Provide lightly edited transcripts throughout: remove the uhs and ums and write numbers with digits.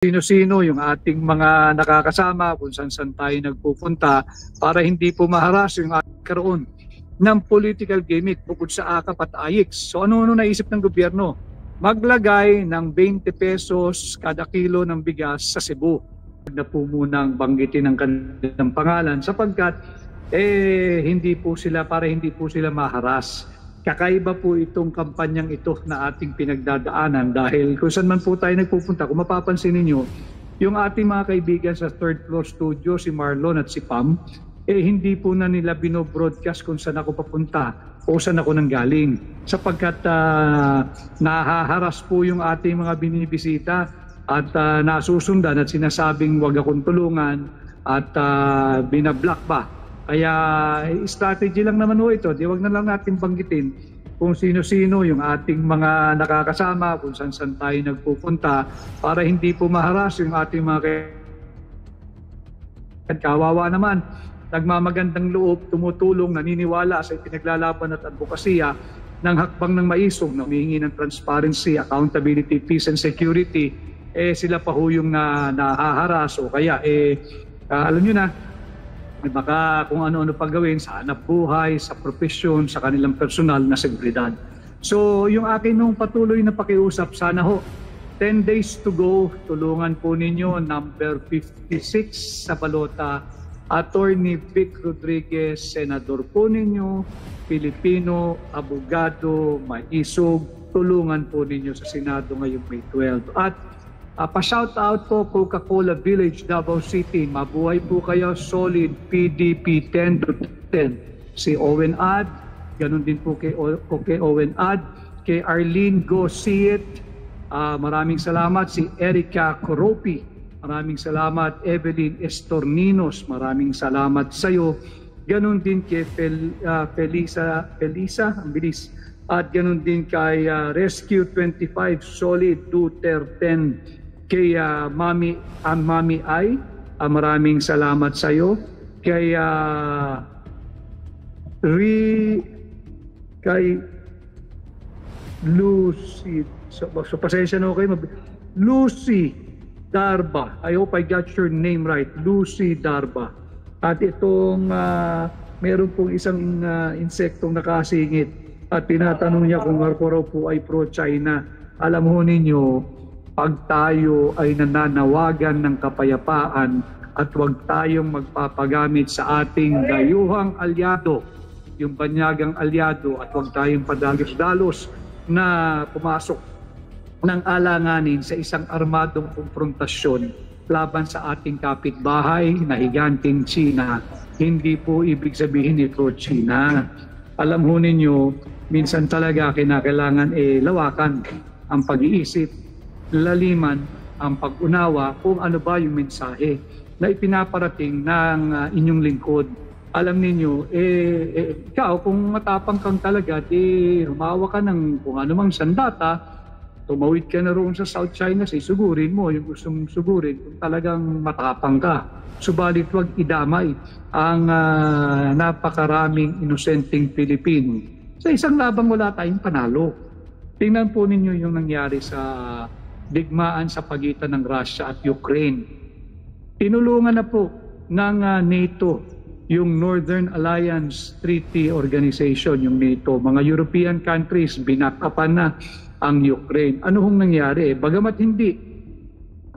Sino-sino yung ating mga nakakasama, kung saan tayo nagpupunta para hindi po maharas yung ating karoon ng political gimmick bukod sa AKAP at AIX. So ano naisip ng gobyerno? Maglagay ng 20 pesos kada kilo ng bigas sa Cebu. Na po munang banggitin ang kanilang pangalan sapagkat hindi po sila maharas. Kakaiba po itong kampanyang ito na ating pinagdadaanan dahil kung saan man po tayo nagpupunta, kung mapapansin ninyo, yung ating mga kaibigan sa third floor studio, si Marlon at si Pam, hindi po na nila binobroadcast kung saan ako papunta o saan ako nanggaling. Sapagkat nahaharas po yung ating mga binibisita at nasusundan at sinasabing wag akong tulungan at binablock ba. Kaya strategy lang naman ho ito. Wag na lang natin banggitin kung sino-sino yung ating mga nakakasama, kung saan tayo nagpupunta para hindi po maharas yung ating mga kawawa naman. Nagmamagandang loob, tumutulong, naniniwala sa ipinaglalaban at advokasya ng hakbang ng maisog na humihingi ng transparency, accountability, peace and security. Sila pa ho yung nahaharas o kaya alam nyo na, baka kung ano-ano pa gawin sa hanap buhay, sa profesyon, sa kanilang personal na seguridad. So yung akin nung patuloy na pakiusap, sana ho, 10 days to go, tulungan po ninyo, number 56 sa balota, Attorney Vic Rodriguez, Senador po ninyo, Pilipino, abogado, maisog, tulungan po ninyo sa Senado ngayong May 12. At pa-shout out po Coca-Cola Village, Davao City. Mabuhay po kayo, solid PDP 10 to 10. Si Owen Ad, ganun din po kay Owen Ad. Kay Arlene Go See It, maraming salamat. Si Erica Coropi, maraming salamat. Evelyn Estorninos, maraming salamat sa iyo. Ganun din kay Felisa, ang bilis. At ganun din kay Rescue 25, Solid 210. Kay Mami Ay, maraming salamat sa iyo. Kay Lucy, so pasensya na kayo. Lucy Darba, I hope I got your name right. Lucy Darba. At itong meron pong isang insektong nakasingit at tinatanong niya kung ako raw po ay pro-China. Alam ho ninyo, pag tayo ay nananawagan ng kapayapaan at huwag tayong magpapagamit sa ating dayuhang alyado, yung banyagang alyado, at huwag tayong padalos-dalos na pumasok ng alanganin sa isang armadong konfrontasyon laban sa ating kapitbahay na higanting China, hindi po ibig sabihin ito China. Alam ho ninyo, minsan talaga kinakailangan lawakan ang pag-iisip, laliman ang pag-unawa kung ano ba yung mensahe na ipinaparating ng inyong lingkod. Alam ninyo, ikaw kung matapang kang talaga, humawa ka ng kung ano mang sandata, tumawid ka na roon sa South China Sea, sugurin mo yung gusto mong sugurin kung talagang matapang ka. Subalit wag idamay ang napakaraming inosenteng Pilipino. Sa isang labang wala tayong panalo. Tingnan po ninyo yung nangyari sa digmaan sa pagitan ng Russia at Ukraine. Tinulungan na po ng NATO, yung Northern Alliance Treaty Organization, yung NATO. Mga European countries, binakapan na ang Ukraine. Ano hong nangyari? Bagamat hindi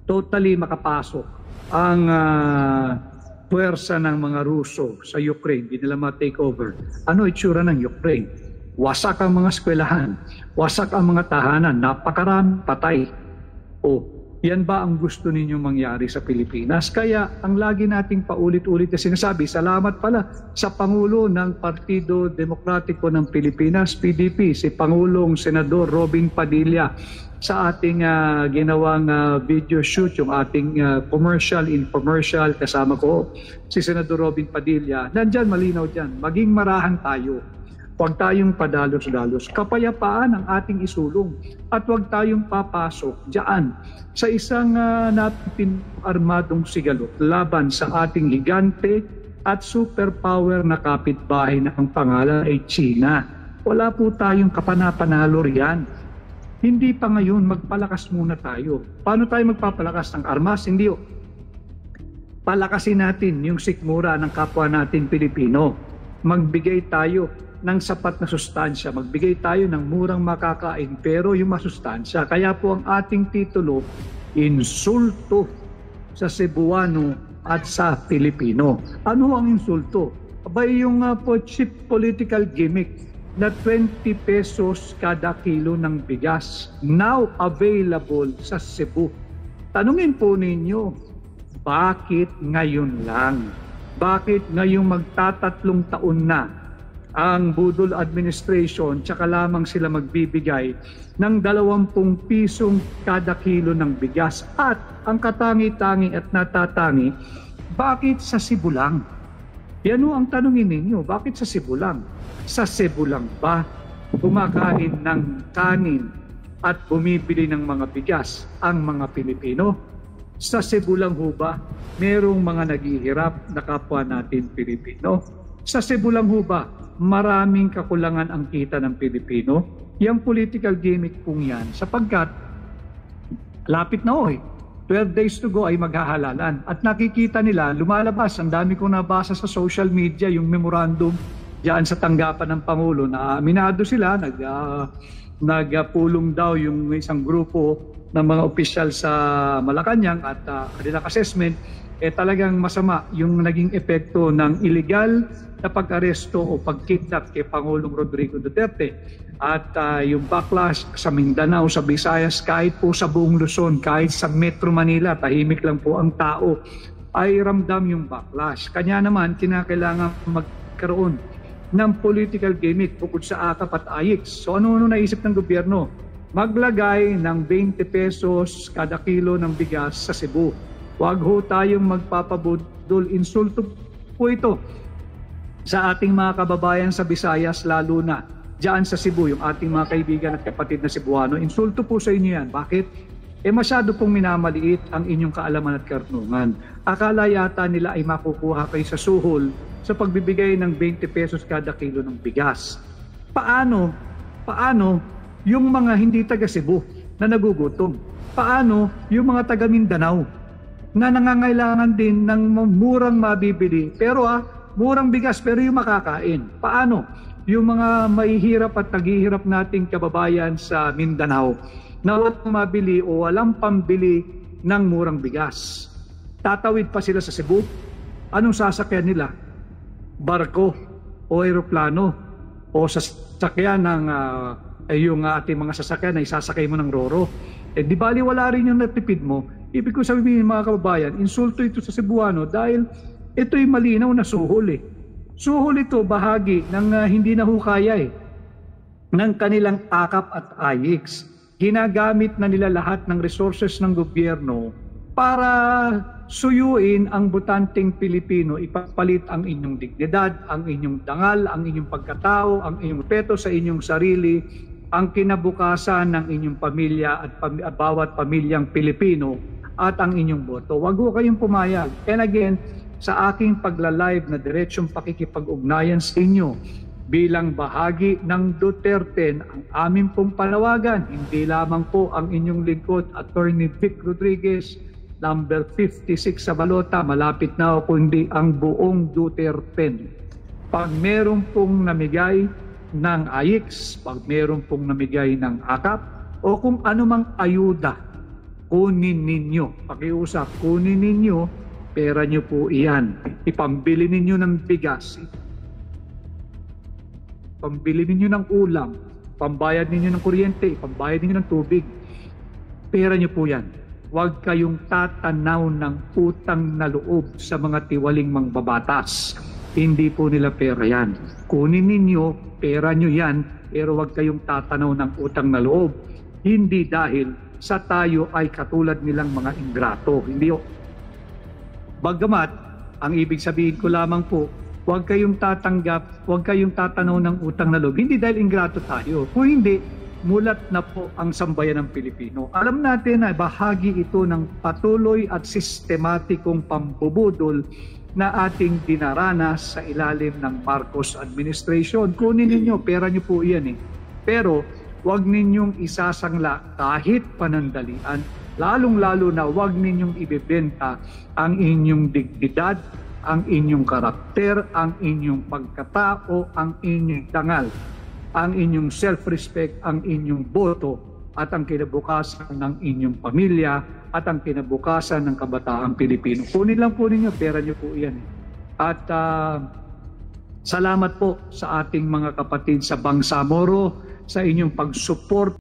totally makapasok ang puwersa ng mga Ruso sa Ukraine, hindi nila ma-take over. Ano itsura ng Ukraine? Wasak ang mga eskwelahan, wasak ang mga tahanan, napakaraming patay. Yan ba ang gusto ninyong mangyari sa Pilipinas? Kaya ang lagi nating paulit-ulit na sinasabi, salamat pala sa Pangulo ng Partido Demokratiko ng Pilipinas, PDP, si Pangulong Senador Robin Padilla, sa ating ginawang video shoot, yung ating commercial, infomercial, kasama ko si Senador Robin Padilla. Nandyan, malinaw dyan, maging marahan tayo. Huwag tayong padalos-dalos. Kapayapaan ang ating isulong at huwag tayong papasok diyan sa isang natin armadong sigalot laban sa ating higante at superpower na kapitbahay na ang pangalan ay China. Wala po tayong kapanapanalo riyan. Hindi pa ngayon, magpalakas muna tayo. Paano tayo magpapalakas ng armas? Hindi. Palakasin natin yung sikmura ng kapwa natin Pilipino. Magbigay tayo ng sapat na sustansya. Magbigay tayo ng murang makakain pero yung masustansya. Kaya po ang ating titulo, Insulto sa Cebuano at sa Pilipino. Ano ang insulto? Abay yung cheap political gimmick na 20 pesos kada kilo ng bigas now available sa Cebu. Tanungin po ninyo, bakit ngayon lang? Bakit ngayong magtatatlong taon na ang Budol Administration tsaka lamang sila magbibigay ng 20 pisong kada kilo ng bigas? At ang katangi-tangi at natatangi, bakit sa Cebu lang? Yan ang tanungin ninyo, bakit sa Cebu lang? Sa Cebu lang ba kumakain ng kanin at bumibili ng mga bigas ang mga Pilipino? Sa Cebu lang ho ba merong mga naghihirap na kapwa natin Pilipino? Sa Cebu lang ho ba maraming kakulangan ang kita ng Pilipino? Yung political gimmick pong yan, sapagkat lapit na 12 days to go ay maghahalalan. At nakikita nila, lumalabas, ang dami kong nabasa sa social media, yung memorandum diyan sa tanggapan ng Pangulo na aminado sila, nagpulong daw yung isang grupo ng mga opisyal sa Malacanang at kanilang assessment, talagang masama yung naging epekto ng illegal na pag-aresto o pag-kidnap kay Pangulong Rodrigo Duterte. At yung backlash sa Mindanao, sa Visayas, kahit po sa buong Luzon, kahit sa Metro Manila, tahimik lang po ang tao, ay ramdam yung backlash. Kanya naman, kinakailangan magkaroon ng political gimmick bukod sa AKAP at AIX. So ano naisip ng gobyerno? Maglagay ng 20 pesos kada kilo ng bigas sa Cebu. Huwag ho tayong magpapabudol. Insulto po ito sa ating mga kababayan sa Visayas, lalo na diyan sa Cebu, yung ating mga kaibigan at kapatid na Cebuano. Insulto po sa inyo yan. Bakit? Masyado pong minamaliit ang inyong kaalaman at karunungan. Akala yata nila ay makukuha kayo sa suhol sa pagbibigay ng 20 pesos kada kilo ng bigas. Paano yung mga hindi taga Cebu na nagugutom? Paano yung mga taga Mindanao na nangangailangan din ng murang mabibili pero murang bigas pero yung makakain? Paano yung mga mahihirap at naghihirap nating kababayan sa Mindanao na walang mabili o walang pambili ng murang bigas? Tatawid pa sila sa Cebu? Anong sasakyan nila? Barko o eroplano o sasakyan ng yung ating mga sasakyan na isasakay mo ng roro? Di bali wala rin yung natipid mo. Ibig ko sabihin mga kababayan, insulto ito sa Cebuano dahil ito'y malinaw na suhol Suhol ito bahagi ng hindi na hukaya ng kanilang AKAP at AIX. Ginagamit na nila lahat ng resources ng gobyerno para suyuin ang botanteng Pilipino, ipapalit ang inyong dignidad, ang inyong dangal, ang inyong pagkatao, ang inyong respeto sa inyong sarili, ang kinabukasan ng inyong pamilya at bawat pamilyang Pilipino at ang inyong boto. Wag ho kayong pumayag. And again, sa aking pagla-live na diretsong pakikipag-ugnayan sa inyo bilang bahagi ng Duterte, ang aming pong panawagan, hindi lamang po ang inyong lingkod, Attorney Vic Rodriguez, number 56 sa balota, malapit na ako, kundi ang buong Duterte. Pag meron pong namigay ng AIX, pag meron pong namigay ng AKAP, o kung anumang ayuda, kunin ninyo, pakiusap, kunin ninyo, pera nyo po iyan. Ipambili ninyo ng bigas, pambili ninyo ng ulam, pambayad ninyo ng kuryente, pambayad ninyo ng tubig. Pera nyo po yan. Huwag kayong tatanaw ng utang na loob sa mga tiwaling mangbabatas. Hindi po nila pera yan. Kunin ninyo, pera nyo yan, pero huwag kayong tatanaw ng utang na loob. Hindi dahil sa tayo ay katulad nilang mga ingrato. Hindi o. Bagamat, ang ibig sabihin ko lamang po, huwag kayong tatanggap, huwag kayong tatanaw ng utang na loob. Hindi dahil ingrato tayo. Kung hindi, mulat na po ang sambayan ng Pilipino. Alam natin na bahagi ito ng patuloy at sistematikong pambubudol na ating dinaranas sa ilalim ng Marcos administration. Kunin ninyo, pera nyo po iyan Pero huwag ninyong isasangla kahit panandalian. Lalong-lalo na huwag ninyong ibebenta ang inyong dignidad, ang inyong karakter, ang inyong pagkatao, ang inyong dangal, ang inyong self-respect, ang inyong boto, at ang kinabukasan ng inyong pamilya, at ang kinabukasan ng kabataang Pilipino. Kunin lang po ninyo, pera nyo po yan. At salamat po sa ating mga kapatid sa Bangsamoro sa inyong pag-support